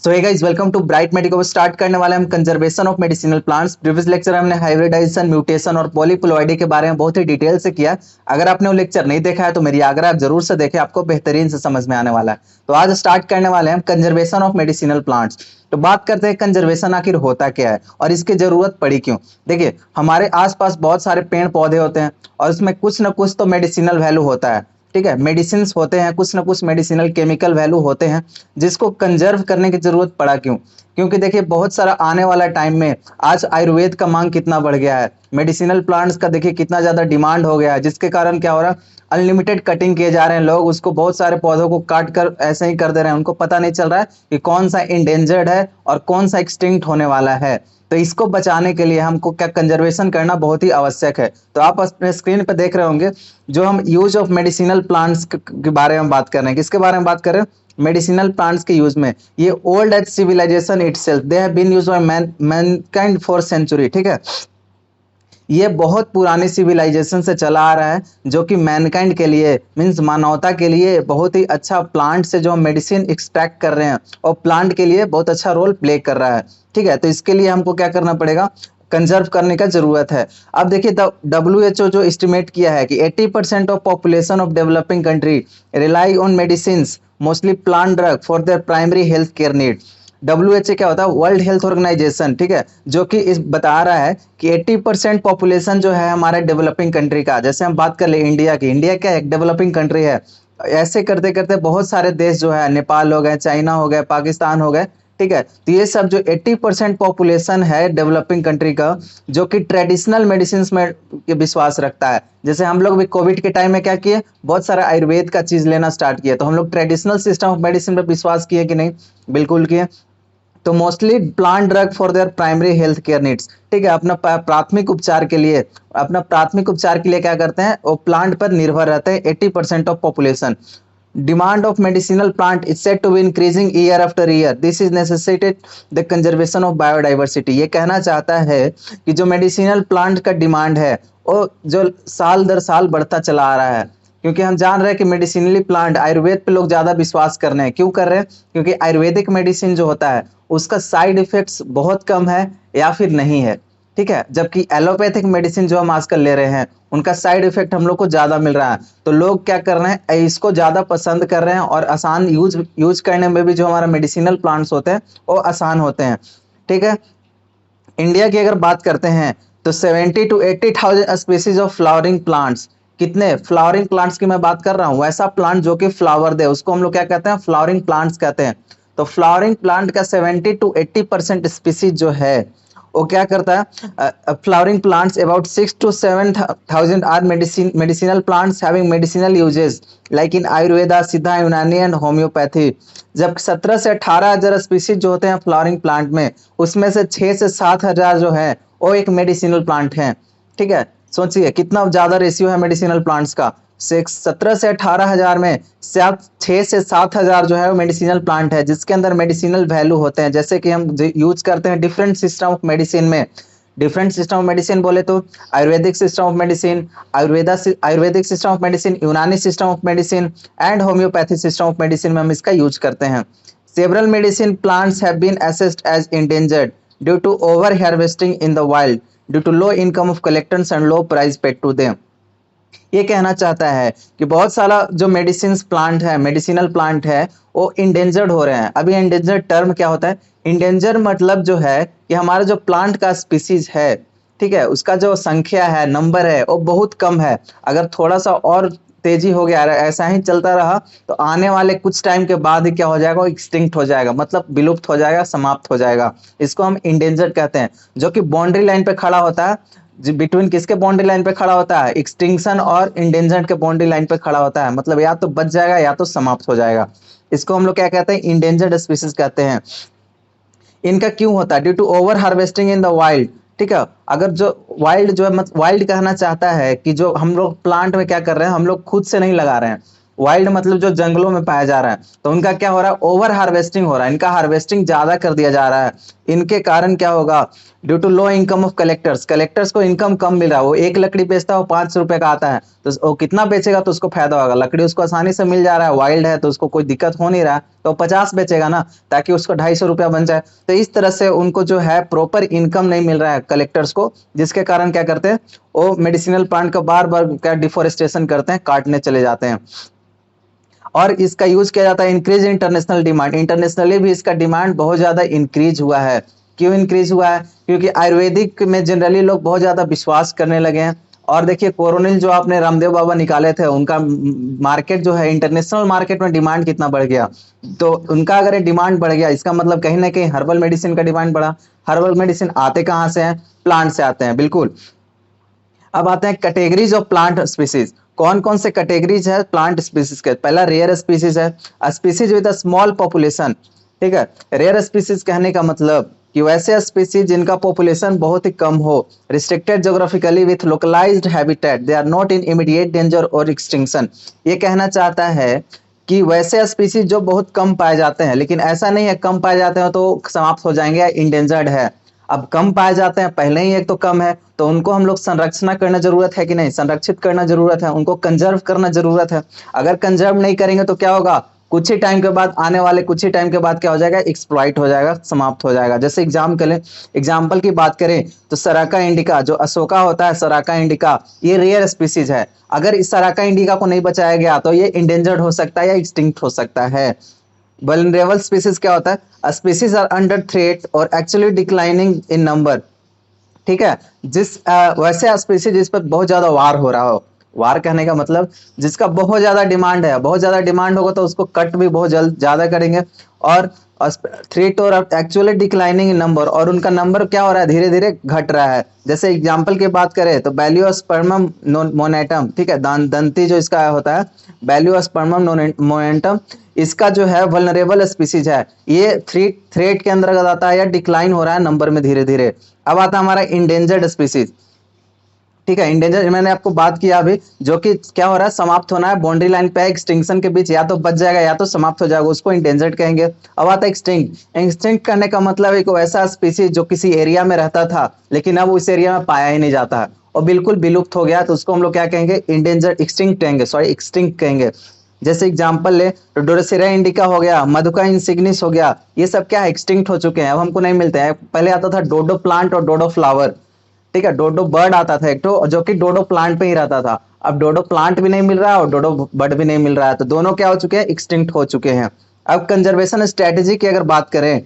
So hey guys, welcome to Bright Medico. Start करने वाले हम conservation of medicinal plants. Previous lecture हमने hybridisation, mutation और polyploidy के बारे में बहुत ही डिटेल से किया। अगर आपने वो लेक्चर नहीं देखा है तो मेरी आग्रह आप जरूर से देखें, आपको बेहतरीन से समझ में आने वाला है। तो आज स्टार्ट करने वाले हैं कंजर्वेशन ऑफ मेडिसिनल प्लांट्स। तो बात करते हैं कंजर्वेशन आखिर होता क्या है और इसकी जरूरत पड़ी क्यों। देखिए, हमारे आसपास बहुत सारे पेड़ पौधे होते हैं और उसमें कुछ ना कुछ तो मेडिसिनल वैल्यू होता है। ठीक है, मेडिसिन होते हैं, कुछ ना कुछ मेडिसिनल केमिकल वैल्यू होते हैं जिसको कंजर्व करने की जरूरत पड़ा क्यों। क्योंकि देखिए, बहुत सारा आने वाला टाइम में आज आयुर्वेद का मांग कितना बढ़ गया है, मेडिसिनल प्लांट्स का देखिए कितना ज्यादा डिमांड हो गया है, जिसके कारण क्या हो रहा है, अनलिमिटेड कटिंग किए जा रहे हैं लोग। उसको बहुत सारे पौधों को काट कर ऐसे ही कर दे रहे हैं, उनको पता नहीं चल रहा है कि कौन सा इंडेंजर्ड है और कौन सा एक्सटिंक्ट होने वाला है। तो इसको बचाने के लिए हमको क्या कंजर्वेशन करना बहुत ही आवश्यक है। तो आप अपने स्क्रीन पर देख रहे होंगे जो हम यूज ऑफ मेडिसिनल प्लांट्स के बारे में बात कर रहे हैं। किसके बारे में बात कर रहे हैं? मेडिसिनल प्लांट्स के यूज में। ये old age civilisation itself, they have been used by mankind for century. ठीक है, ये बहुत पुराने सिविलाइजेशन से चला आ रहा है, जो कि मैनकाइंड के लिए मीन्स मानवता के लिए बहुत ही अच्छा प्लांट से जो हम मेडिसिन एक्सट्रैक्ट कर रहे हैं और प्लांट के लिए बहुत अच्छा रोल प्ले कर रहा है। ठीक है, तो इसके लिए हमको क्या करना पड़ेगा, कंजर्व करने का जरूरत है। अब देखिए, WHO जो एस्टिमेट किया है कि 80% of population of developing country rely on medicine, mostly plant drug for their primary health care need. WHO क्या होता है? World health organisation. ठीक है, जो कि इस बता रहा है कि 80% पॉपुलेशन जो है हमारे डेवलपिंग कंट्री का, जैसे हम बात कर ले इंडिया की, इंडिया क्या एक डेवलपिंग कंट्री है। ऐसे करते करते बहुत सारे देश जो है, नेपाल हो गए, चाइना हो गए, पाकिस्तान हो गए। ठीक है, तो ये सब जो 80% पॉपुलेशन है डेवलपिंग कंट्री का, जो कि ट्रेडिशनल मेडिसिन में विश्वास रखता है। जैसे हम लोग भी कोविड के टाइम में क्या किए, बहुत सारा आयुर्वेद का चीज लेना स्टार्ट किया। तो हम लोग ट्रेडिशनल सिस्टम ऑफ मेडिसिन पर विश्वास किए कि नहीं? बिल्कुल किए। तो mostly plant drug for their primary health care needs. ठीक है, अपना प्राथमिक उपचार के लिए, क्या करते हैं, वो प्लांट पर निर्भर रहते हैं 80% of population. Demand of medicinal plant is set to be increasing year after year, this is necessitated the conservation of biodiversity. ये कहना चाहता है कि जो मेडिसिनल प्लांट का डिमांड है वो जो साल दर साल बढ़ता चला आ रहा है। क्योंकि हम जान रहे हैं कि मेडिसिनली प्लांट, आयुर्वेद पे लोग ज्यादा विश्वास कर रहे हैं। क्यों कर रहे हैं? क्योंकि आयुर्वेदिक मेडिसिन जो होता है उसका साइड इफेक्ट्स बहुत कम है या फिर नहीं है। ठीक है, जबकि एलोपैथिक मेडिसिन जो हम आजकल ले रहे हैं उनका साइड इफेक्ट हम लोग को ज्यादा मिल रहा है। तो लोग क्या कर रहे हैं, इसको ज्यादा पसंद कर रहे हैं और आसान यूज करने में भी जो हमारा मेडिसिनल प्लांट्स होते हैं वो आसान होते हैं। ठीक है, इंडिया की अगर बात करते हैं तो 70 to 80,000 species of flowering plants. कितने फ्लावरिंग प्लांट्स की मैं बात कर रहा हूँ? वैसा प्लांट जो कि फ्लावर दे, उसको हम लोग क्या कहते हैं? फ्लावरिंग प्लांट्स कहते हैं। तो फ्लावरिंग प्लांट का 70 to 80% स्पीसीज जो है वो क्या करता है, flowering plants about 6 to 7 thousand are medicinal plants having medicinal uses like in Ayurveda, Siddha, Unani and homeopathy. जब 17 से 18 हजार स्पीसीज जो होते हैं फ्लावरिंग प्लांट में, उसमें से 6 से 7 हजार जो है वो एक मेडिसिनल प्लांट है। ठीक है, सोचिए कितना ज्यादा रेशियो है मेडिसिनल प्लांट्स का। 17 से 18 हजार में 6 से 7 हजार जो है वो मेडिसिनल प्लांट है, जिसके अंदर मेडिसिनल वैल्यू होते हैं। जैसे कि हम यूज करते हैं डिफरेंट सिस्टम ऑफ मेडिसिन में। डिफरेंट सिस्टम ऑफ मेडिसिन बोले तो ayurvedic system of medicine, ayurvedic system of medicine, Unani system of medicine and homeopathy system of medicine में हम इसका यूज करते हैं। Several medicine plants have been assessed as endangered due to over harvesting in the wild due to low income of collectors and low price paid to them. ये कहना चाहता है कि बहुत सारा जो मेडिसिन प्लांट है, मेडिसिनल प्लांट है, वो इंडेंजर्ड हो रहे हैं। अभी इंडेंजर्ड टर्म क्या होता है? इंडेंजर मतलब जो है कि हमारा जो प्लांट का स्पीसीज है, ठीक है, उसका जो संख्या है, नंबर है, वो बहुत कम है। अगर थोड़ा सा और तेजी हो गया, ऐसा ही चलता रहा, तो आने वाले कुछ टाइम के बाद ही क्या हो जाएगा, एक्सटिंक्ट हो जाएगा, मतलब विलुप्त हो जाएगा, समाप्त हो जाएगा। इसको हम इंडेंजर्ड कहते हैं, जो कि बाउंड्री लाइन पे खड़ा होता है। बिटवीन किसके बाउंड्री लाइन पे खड़ा होता है? एक्सटिंक्शन और इंडेंजर्ड के बाउंड्री लाइन पे खड़ा होता है। मतलब या तो बच जाएगा या तो समाप्त हो जाएगा। इसको हम लोग क्या कहते हैं? इंडेंजर्ड स्पीसीज कहते हैं। इनका क्यों होता है? Due to over harvesting in the wild. ठीक है, अगर जो वाइल्ड जो है, मतलब वाइल्ड कहना चाहता है कि जो हम लोग प्लांट में क्या कर रहे हैं, हम लोग खुद से नहीं लगा रहे हैं। वाइल्ड मतलब जो जंगलों में पाया जा रहा है, तो उनका क्या हो रहा है? ओवर हार्वेस्टिंग हो रहा है, इनका हार्वेस्टिंग ज्यादा कर दिया जा रहा है। इनके कारण क्या होगा? Due to low income of collectors, collectors को इनकम कम मिल रहा है, वो एक लकड़ी बेचता है वो 5 रुपए का आता है, तो वो कितना बेचेगा तो उसको फायदा होगा, लकड़ी उसको आसानी से मिल जा रहा है, वाइल्ड है तो उसको कोई दिक्कत हो नहीं रहा है, तो 50 बेचेगा ना, ताकि उसको 250 रुपया बन जाए। तो इस तरह से उनको जो है प्रॉपर इनकम नहीं मिल रहा है कलेक्टर्स को, जिसके कारण क्या करते हैं वो मेडिसिनल प्लांट का बार बार क्या डिफोरेस्टेशन करते हैं, काटने चले जाते हैं। और इसका यूज किया जाता है इंक्रीज इंटरनेशनल डिमांड, इंटरनेशनली भी इसका डिमांड बहुत ज्यादा इंक्रीज हुआ है। क्यों इंक्रीज हुआ है? क्योंकि आयुर्वेदिक में जनरली लोग बहुत ज्यादा विश्वास करने लगे हैं। और देखिए कोरोनिल जो आपने रामदेव बाबा निकाले थे, उनका मार्केट जो है इंटरनेशनल मार्केट में डिमांड कितना बढ़ गया, तो उनका अगर ये डिमांड बढ़ गया, इसका मतलब कहीं ना कहीं हर्बल मेडिसिन का डिमांड बढ़ा। हर्बल मेडिसिन आते कहाँ से हैं? प्लांट से आते हैं, बिल्कुल। अब आते हैं कैटेगरीज ऑफ प्लांट स्पीसीज, कौन कौन से कैटेगरीज है प्लांट स्पीसीज के। पहला रेयर स्पीसीज है, species with a small population, ठीक है। रेयर स्पीसीज कहने का मतलब कि वैसे स्पीसीज जिनका पॉपुलेशन बहुत ही कम हो, restricted geographically with localised habitat, they are not in immediate danger और एक्सटिंक्शन। ये कहना चाहता है कि वैसे स्पीसीज जो बहुत कम पाए जाते हैं, लेकिन ऐसा नहीं है कम पाए जाते हैं तो समाप्त हो जाएंगे या इंडेंजर्ड है। अब कम पाए जाते हैं, पहले ही एक तो कम है, तो उनको हम लोग संरक्षण करना जरूरत है कि नहीं, संरक्षित करना जरूरत है, उनको कंजर्व करना जरूरत है। अगर कंजर्व नहीं करेंगे तो क्या होगा, कुछ ही टाइम के बाद, आने वाले कुछ ही टाइम के बाद क्या हो जाएगा, एक्सप्लॉइट हो जाएगा, समाप्त हो जाएगा। जैसे एग्जाम्पल की बात करें तो सराका इंडिका, जो अशोका होता है, सराका इंडिका, ये रेयर स्पीसीज है। अगर इस सराका इंडिका को नहीं बचाया गया तो ये इंडेंजर्ड हो सकता है या एक्सटिंक्ट हो सकता है। वल्नरेबल स्पीसीज क्या होता है? स्पीसीज आर अंडर थ्रेट और एक्चुअली डिक्लाइनिंग इन नंबर, ठीक है। वैसे स्पीसीज जिस पर बहुत ज्यादा वार हो रहा हो, वार कहने का मतलब जिसका बहुत ज्यादा डिमांड है, बहुत ज्यादा डिमांड होगा तो उसको कट भी बहुत ज्यादा करेंगे। और थ्रेट और एक्चुअली डिक्लाइनिंग इन नंबर, और उनका नंबर क्या हो रहा है, धीरे धीरे घट रहा है। जैसे एग्जांपल की बात करें तो बैलियोस्पर्मम मोनेटम, ठीक है, दंती जो इसका होता है, बैलियोस्पर्मम मोनेटम, इसका जो है वल्नरेबल स्पीसीज है, ये थ्रेट के अंदर आता है या डिक्लाइन हो रहा है नंबर में धीरे धीरे। अब आता है हमारा इंडेंजर्ड स्पीसीज, ठीक है। इंडेंजर मैंने आपको बात किया अभी, जो कि क्या हो रहा है, समाप्त होना है, बाउंड्री लाइन पे एक्सटिंक्शन के बीच, या तो बच जाएगा या तो समाप्त हो जाएगा, उसको इंडेंजर्ड कहेंगे। अब आता है एक्सटिंक्ट। एक्सटिंक्ट करने का मतलब एक ऐसा स्पीसीज जो किसी एरिया में रहता था लेकिन अब उस एरिया में पाया ही नहीं जाता है और बिल्कुल विलुप्त हो गया, तो उसको हम लोग क्या कहेंगे, इंडेंजर्ड, एक्सटिंक्ट कहेंगे, सॉरी एक्सटिंक्ट कहेंगे। जैसे एग्जांपल ले तो डोरसेरा इंडिका हो गया, मधुका इंसिग्निस हो गया, ये सब क्या है, एक्सटिंक्ट हो चुके हैं, अब हमको नहीं मिलते हैं। पहले आता था डोडो प्लांट और डोडो फ्लावर, ठीक है, डोडो बर्ड आता था एक तो, जो कि डोडो प्लांट पे ही रहता था। अब डोडो प्लांट भी नहीं मिल रहा है और डोडो बर्ड भी नहीं मिल रहा है, तो दोनों क्या हो चुके हैं, एक्सटिंक्ट हो चुके हैं। अब कंजर्वेशन स्ट्रेटेजी की अगर बात करें,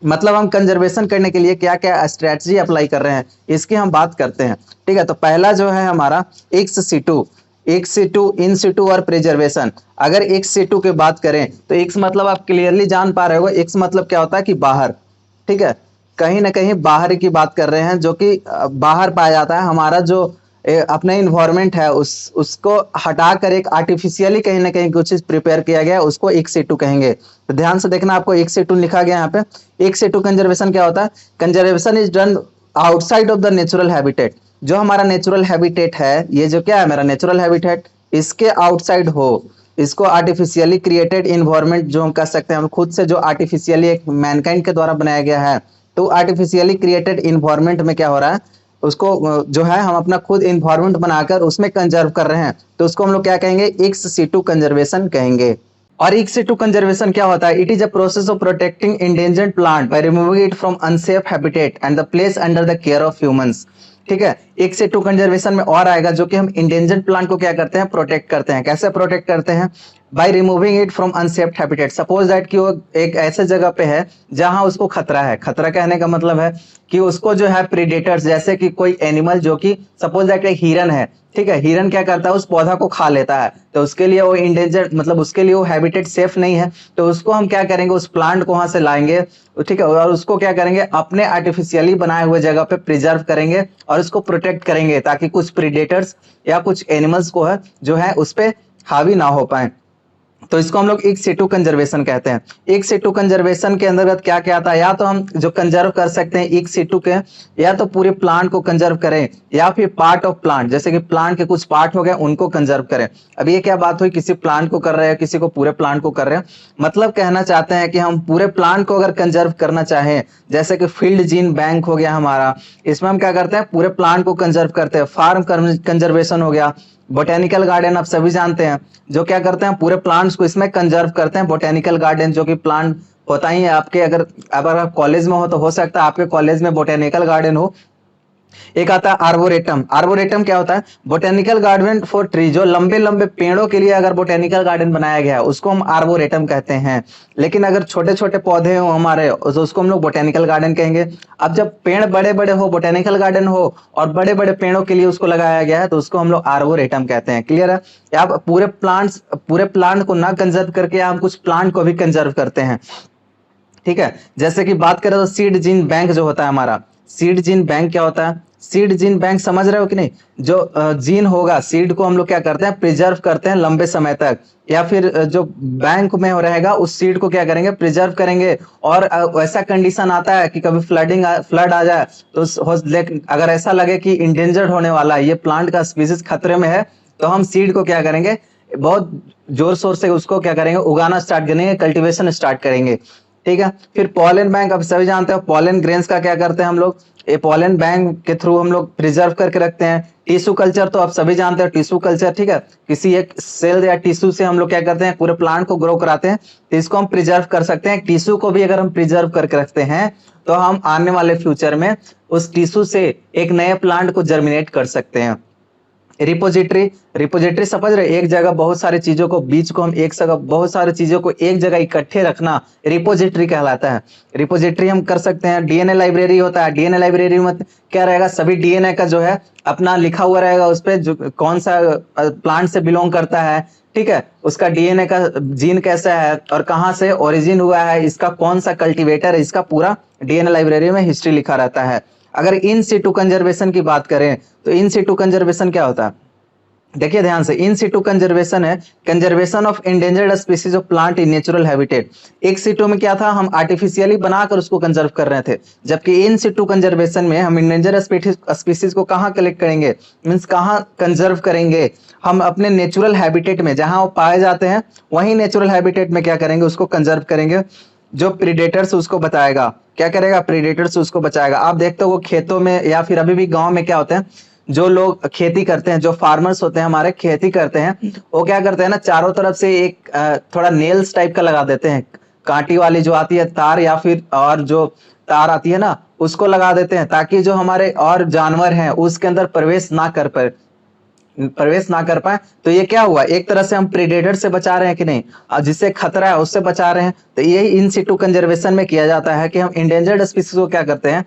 मतलब हम कंजर्वेशन करने के लिए क्या क्या स्ट्रेटजी अप्लाई कर रहे हैं, इसकी हम बात करते हैं, ठीक है। तो पहला जो है हमारा एक्स सिटू, एक्स सिटू, इन सिटू और प्रिजर्वेशन। अगर एक्स सिटू की बात करें तो एक्स मतलब आप क्लियरली जान पा रहे हो, एक्स मतलब क्या होता है कि बाहर, ठीक है, कहीं ना कहीं बाहर की बात कर रहे हैं, जो कि बाहर पाया जाता है। हमारा जो अपना इन्वायरमेंट है उसको हटाकर एक आर्टिफिशियली कहीं ना कहीं कुछ चीज प्रिपेयर किया गया है, उसको एक्स सिटू कहेंगे। तो ध्यान से देखना, आपको एक्स सिटू लिखा गया यहाँ पे। एक्स सिटू कंजर्वेशन क्या होता है? Conservation is done outside of the natural habitat. जो हमारा नेचुरल हैबिटेट है, ये जो क्या है मेरा नेचुरल हैबिटेट, इसके आउटसाइड हो, इसको आर्टिफिशियली क्रिएटेड इन्वायरमेंट जो हम कह सकते हैं, हम खुद से जो आर्टिफिशियली एक मैनकाइंड के द्वारा बनाया गया है, तो आर्टिफिशियली क्रिएटेड इन्वायरमेंट में क्या हो रहा है, उसको जो है हम अपना खुद इन्वायरमेंट बनाकर उसमें कंजर्व कर रहे हैं, तो उसको हम लोग क्या कहेंगे, एक्स सिटू कंजर्वेशन कहेंगे। और एक्स सिटू कंजर्वेशन क्या होता है? It is a process of protecting endangered plant by removing it from unsafe habitat and the place under the care of humans, ठीक है। एक्स सिटू कंजर्वेशन में और आएगा, जो कि हम इंडेंजर्ड प्लांट को क्या करते हैं, प्रोटेक्ट करते हैं। कैसे प्रोटेक्ट करते हैं? By removing it from unsafe habitat. Suppose that कि वो एक ऐसे जगह पे है जहां उसको खतरा है। खतरा कहने का मतलब है कि उसको जो है प्रीडेटर्स, जैसे कि कोई एनिमल, जो कि सपोज दैट एक हिरन है, ठीक है, हिरन क्या करता है, उस पौधा को खा लेता है, तो उसके लिए वो इंडेंजर्ड, मतलब उसके लिए वो हैबिटेट सेफ नहीं है, तो उसको हम क्या करेंगे, उस प्लांट को वहां से लाएंगे, ठीक है, और उसको क्या करेंगे, अपने आर्टिफिशियली बनाए हुए जगह पे प्रिजर्व करेंगे और उसको प्रोटेक्ट करेंगे, ताकि कुछ प्रीडेटर्स या कुछ एनिमल्स को है जो है उस पे हावी ना हो पाए। तो इसको हम लोग इन सिटू कंजर्वेशन कहते हैं। इन सिटू कंजर्वेशन के अंतर्गत क्या क्या आता है, या तो हम जो कंजर्व कर सकते हैं इन सिटू के, या तो पूरे प्लांट को कंजर्व करें, या फिर पार्ट ऑफ प्लांट, जैसे कि प्लांट के कुछ पार्ट हो गए उनको कंजर्व करें। अब ये क्या बात हुई, किसी प्लांट को कर रहे हैं, किसी को पूरे प्लांट को कर रहे हैं, मतलब कहना चाहते हैं कि हम पूरे प्लांट को अगर कंजर्व करना चाहें, जैसे कि फील्ड जीन बैंक हो गया हमारा, इसमें हम क्या करते हैं, पूरे प्लांट को कंजर्व करते हैं। फार्म कंजर्वेशन हो गया, बोटेनिकल गार्डन आप सभी जानते हैं, जो क्या करते हैं, पूरे प्लांट्स को इसमें कंजर्व करते हैं। बोटेनिकल गार्डन जो कि प्लांट होता ही है आपके, अगर आप कॉलेज में हो तो हो सकता है आपके कॉलेज में बोटेनिकल गार्डन हो। एक आता है आर्बोरेटम। आर्बोरेटम क्या होता है, बोटेनिकल गार्डन फॉर ट्री, जो लंबे लंबे पेड़ों के लिए अगर बोटेनिकल गार्डन बनाया गया है उसको हम आर्बोरेटम कहते हैं। लेकिन अगर छोटे छोटे पौधे हो हमारे तो उसको हम लोग बोटेनिकल गार्डन कहेंगे। अब जब पेड़ बड़े बड़े हो, बोटेनिकल गार्डन हो और बड़े बड़े पेड़ों के लिए उसको लगाया गया है तो उसको हम लोग आर्बोरेटम कहते हैं। क्लियर है, आप पूरे प्लांट को ना कंजर्व करके हम कुछ प्लांट को भी कंजर्व करते हैं। ठीक है, जैसे कि बात करें तो सीड जीन बैंक जो होता है हमारा, सीड जीन बैंक क्या होता है, सीड जीन बैंक समझ रहे हो कि नहीं, जो जीन होगा, सीड को हम लोग क्या करते हैं, प्रिजर्व करते हैं लंबे समय तक, या फिर जो बैंक में हो रहेगा उस सीड को क्या करेंगे, प्रिजर्व करेंगे। और वैसा कंडीशन आता है कि कभी फ्लड आ जाए तो अगर ऐसा लगे कि इंडेंजर्ड होने वाला है, ये प्लांट का स्पीसीज खतरे में है, तो हम सीड को क्या करेंगे, बहुत जोर शोर से उसको क्या करेंगे, उगाना स्टार्ट करेंगे, कल्टीवेशन स्टार्ट करेंगे। ठीक है, फिर पॉलन बैंक, अब सभी जानते हो पॉलन ग्रेन्स का क्या करते हैं हम लोग, ये पॉलन बैंक के थ्रू हम लोग प्रिजर्व करके रखते हैं। टिश्यू कल्चर तो आप सभी जानते हो, टिश्यू कल्चर, ठीक है, किसी एक सेल या टिश्यू से हम लोग क्या करते हैं, पूरे प्लांट को ग्रो कराते हैं, तो इसको हम प्रिजर्व कर सकते हैं। टिश्यू को भी अगर हम प्रिजर्व करके रखते हैं तो हम आने वाले फ्यूचर में उस टिश्यू से एक नए प्लांट को जर्मिनेट कर सकते हैं। रिपोजिटरी, रिपोजिटरी समझ रहे, एक जगह बहुत सारी चीजों को, बीच को हम एक जगह, बहुत सारी चीजों को एक जगह इकट्ठे रखना रिपोजिटरी कहलाता है। रिपोजिटरी हम कर सकते हैं। डीएनए लाइब्रेरी होता है, डीएनए लाइब्रेरी में क्या रहेगा, सभी डीएनए का जो है अपना लिखा हुआ रहेगा उस पर, जो कौन सा प्लांट से बिलोंग करता है, ठीक है, उसका डीएनए का जीन कैसा है और कहाँ से ओरिजिन हुआ है, इसका कौन सा कल्टीवेटर है, इसका पूरा डीएनए लाइब्रेरी में हिस्ट्री लिखा रहता है। अगर इन सिटू कंजर्वेशन की बात करें तो इन सिटू कंजर्वेशन क्या होता है, देखिए ध्यान से, इन सिटू कंजर्वेशन है conservation of endangered species of plant in natural habitat. एक सिटू में क्या था, हम आर्टिफिशियली बनाकर उसको कंजर्व कर रहे थे, जबकि इन सिटू कंजर्वेशन में हम इंडेंजर्ड स्पीसीज को कहाँ कलेक्ट करेंगे, मींस कहाँ कंजर्व करेंगे, हम अपने नेचुरल हैबिटेट में जहां वो पाए जाते हैं वहीं नेचुरल हैबिटेट में क्या करेंगे, उसको कंजर्व करेंगे। जो प्रीडेटर्स उसको बताएगा, क्या करेगा, प्रीडेटर्स उसको बचाएगा। आप देखते हो वो खेतों में या फिर अभी भी गांव में क्या होते हैं, जो लोग खेती करते हैं, जो फार्मर्स होते हैं हमारे, खेती करते हैं, वो क्या करते हैं ना, चारों तरफ से एक थोड़ा नेल्स टाइप का लगा देते हैं, कांटी वाली जो आती है तार, या फिर और जो तार आती है ना उसको लगा देते हैं, ताकि जो हमारे और जानवर हैं उसके अंदर प्रवेश ना कर पाए। तो ये क्या हुआ, एक तरह से हम प्रेडेटर से बचा रहे हैं कि नहीं, जिससे खतरा है उससे बचा रहे हैं। तो यही इन सिटू कंजर्वेशन में किया जाता है कि हम इंडेंजर्ड स्पीसीज को क्या करते हैं,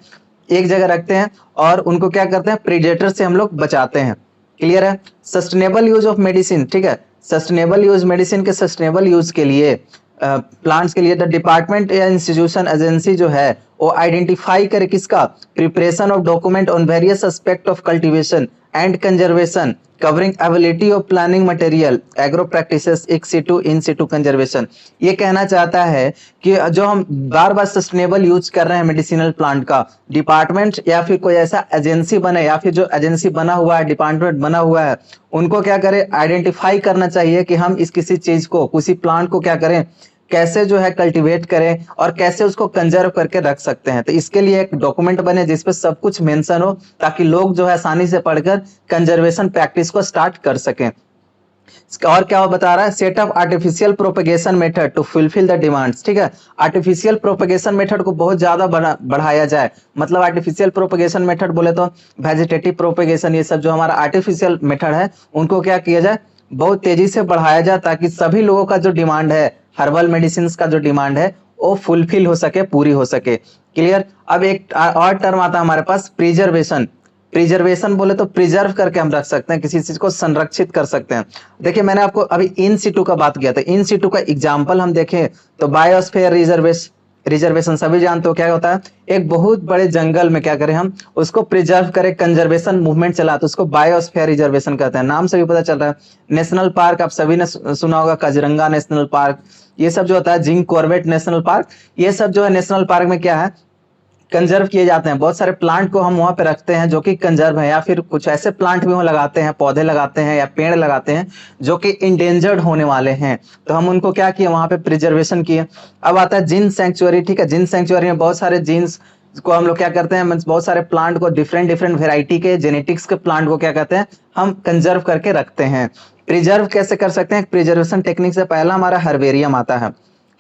एक जगह रखते हैं और उनको क्या करते हैं, प्रेडेटर से हम लोग बचाते हैं। क्लियर है। सस्टेनेबल यूज ऑफ मेडिसिन, ठीक है, सस्टेनेबल यूज, मेडिसिन के सस्टेनेबल यूज के लिए, प्लांट्स के लिए द डिपार्टमेंट या इंस्टीट्यूशन एजेंसी जो है वो आइडेंटिफाई करे किसका, preparation of document on various aspect of cultivation and conservation covering ability of planning material agro practices in Situ conservation. ये कहना चाहता है कि जो हम बार बार सस्टेनेबल यूज कर रहे हैं मेडिसिनल प्लांट का, डिपार्टमेंट या फिर कोई ऐसा एजेंसी बने, या फिर जो एजेंसी बना हुआ है, डिपार्टमेंट बना हुआ है, उनको क्या करें, आइडेंटिफाई करना चाहिए कि हम इस किसी चीज को, किसी प्लांट को क्या करें, कैसे जो है कल्टीवेट करें और कैसे उसको कंजर्व करके रख सकते हैं। तो इसके लिए एक डॉक्यूमेंट बने जिसपे सब कुछ मेंशन हो, ताकि लोग जो है आसानी से पढ़कर कंजर्वेशन प्रैक्टिस को स्टार्ट कर सकें। और क्या वो बता रहा है, set of artificial propagation method to fulfil the demands, ठीक है, आर्टिफिशियल प्रोपेगेशन मेथड को बहुत ज्यादा बढ़ाया जाए। मतलब आर्टिफिशियल प्रोपेगेशन मेथड बोले तो वेजिटेटिव प्रोपेगेशन, ये सब जो हमारा आर्टिफिशियल मेथड है उनको क्या किया जाए, बहुत तेजी से बढ़ाया जाए, ताकि सभी लोगों का जो डिमांड है, हर्बल मेडिसिन का जो डिमांड है वो फुलफिल हो सके, पूरी हो सके। क्लियर। अब एक और टर्म आता है हमारे पास, प्रिजर्वेशन। प्रिजर्वेशन बोले तो प्रिजर्व करके हम रख सकते हैं, किसी चीज को संरक्षित कर सकते हैं। देखिए मैंने आपको अभी इन सिटू का बात किया था, इन सिटू का एग्जांपल हम देखें तो बायोस्फीयर रिजर्वेशन सभी जानते हो क्या होता है, एक बहुत बड़े जंगल में क्या करें हम उसको प्रिजर्व करें, कंजर्वेशन मूवमेंट चला तो उसको बायोस्फीयर रिजर्वेशन कहते हैं। नाम से भी पता चल रहा है। नेशनल पार्क आप सभी ने सुना होगा, काजीरंगा नेशनल पार्क, ये सब जो होता है, जिम कॉर्बेट नेशनल पार्क, ये सब जो है नेशनल पार्क में क्या है, कंजर्व किए जाते हैं। बहुत सारे प्लांट को हम वहां पे रखते हैं जो कि कंजर्व है, या फिर कुछ ऐसे प्लांट भी वहां लगाते हैं, पौधे लगाते हैं या पेड़ लगाते हैं जो कि इंडेंजर्ड होने वाले हैं, तो हम उनको क्या किए, वहां पे प्रिजर्वेशन किए। अब आता है जिन सेंचुरी, ठीक है। जिन सेंचुरी में बहुत सारे जीन्स को हम लोग क्या करते हैं, बहुत सारे प्लांट को, डिफरेंट डिफरेंट वेराइटी के जेनेटिक्स के प्लांट को क्या कहते हैं, हम कंजर्व करके रखते हैं। प्रिजर्व कैसे कर सकते हैं, प्रिजर्वेशन टेक्निक से पहला हमारा हर्बेरियम आता है।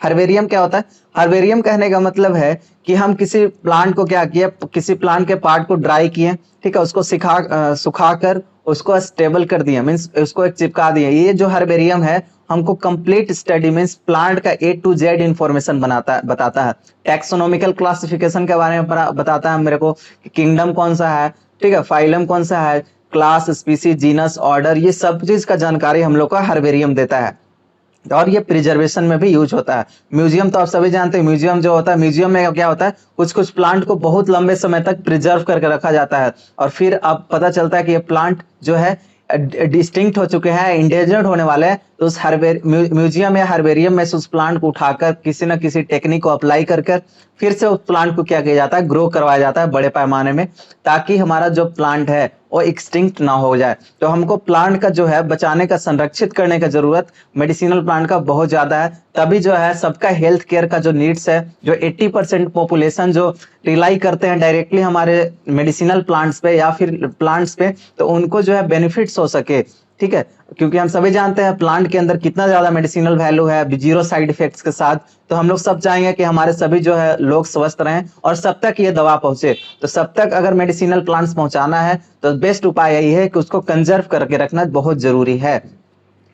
हर्बेरियम क्या होता है, हर्बेरियम कहने का मतलब है कि हम किसी प्लांट को क्या किए, किसी प्लांट के पार्ट को ड्राई किए, ठीक है, उसको सुखाकर उसको स्टेबल कर दिया, मीन्स उसको एक चिपका दिया। ये जो हर्बेरियम है हमको कंप्लीट स्टडी, मीन्स प्लांट का A to Z इंफॉर्मेशन बताता है। टैक्सोनॉमिकल क्लासिफिकेशन के बारे में बताता है मेरे को, किंगडम कौन सा है, ठीक है, फाइलम कौन सा है, क्लास, स्पीसीज, जीनस, ऑर्डर, ये सब चीज का जानकारी हम लोग का हर्बेरियम देता है। और ये प्रिजर्वेशन में भी यूज होता है। म्यूजियम तो आप सभी जानते हैं, म्यूजियम जो होता है, म्यूजियम में क्या होता है, कुछ कुछ प्लांट को बहुत लंबे समय तक प्रिजर्व करके रखा जाता है, और फिर अब पता चलता है कि ये प्लांट जो है डिस्टिंक्ट हो चुके हैं, इंडेंजर्ड होने वाले हैं, तो उस म्यूजियम या हर्बेरियम में से उस प्लांट को उठाकर किसी न किसी टेक्निक को अप्लाई कर फिर से उस प्लांट को क्या किया जाता है, ग्रो करवाया जाता है बड़े पैमाने में, ताकि हमारा जो प्लांट है वो एक्सटिंक्ट ना हो जाए। तो हमको प्लांट का जो है बचाने का, संरक्षित करने का जरूरत मेडिसिनल प्लांट का बहुत ज्यादा है। तभी जो है सबका हेल्थ केयर का जो नीड्स है, जो 80% पॉपुलेशन जो रिलाई करते हैं डायरेक्टली हमारे मेडिसिनल प्लांट्स पे या फिर प्लांट्स पे, तो उनको जो है बेनिफिट्स हो सके, ठीक है। क्योंकि हम सभी जानते हैं प्लांट के अंदर कितना ज्यादा मेडिसिनल वैल्यू है, जीरो साइड इफेक्ट्स के साथ। तो हम लोग सब चाहेंगे कि हमारे सभी जो है लोग स्वस्थ रहें और सब तक ये दवा पहुंचे। तो सब तक अगर मेडिसिनल प्लांट्स पहुंचाना है तो बेस्ट उपाय यही है कि उसको कंजर्व करके रखना बहुत जरूरी है,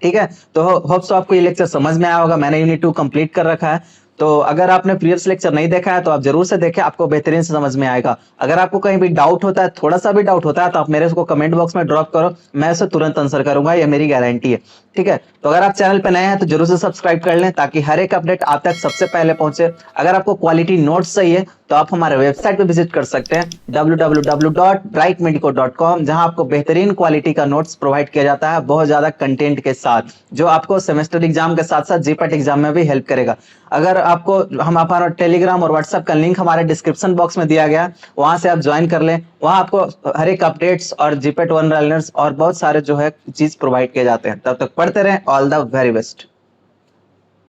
ठीक है। तो होप्स आपको ये लेक्चर समझ में आया होगा। मैंने यूनिट 2 कंप्लीट कर रखा है, तो अगर आपने प्रीवियस लेक्चर नहीं देखा है तो आप जरूर से देखें, आपको बेहतरीन से समझ में आएगा। अगर आपको कहीं भी डाउट होता है, थोड़ा सा भी डाउट होता है, तो आप मेरे को कमेंट बॉक्स में ड्रॉप करो, मैं उसे तुरंत आंसर करूंगा, ये मेरी गारंटी है, ठीक है। तो अगर आप चैनल पे नए हैं तो जरूर से सब्सक्राइब कर लें, ताकि हर एक अपडेट आप तक सबसे पहले पहुंचे। अगर आपको क्वालिटी नोट्स चाहिए तो आप हमारे वेबसाइट पे विजिट कर सकते हैं www.brightmedico.com, जहां आपको बेहतरीन क्वालिटी का नोट्स प्रोवाइड किया जाता है, बहुत ज्यादा कंटेंट के साथ, जो आपको सेमेस्टर एग्जाम के साथ साथ जीपैट एग्जाम में भी हेल्प करेगा। अगर आपको हमारा टेलीग्राम और व्हाट्सएप का लिंक हमारे डिस्क्रिप्शन बॉक्स में दिया गया, वहां से आप ज्वाइन कर लें। वहां आपको हर एक अपडेट्स और जीपैट 1 लर्नर्स और बहुत सारे जो है चीज प्रोवाइड किए जाते हैं। तब तक पढ़ते रहें। All the very best.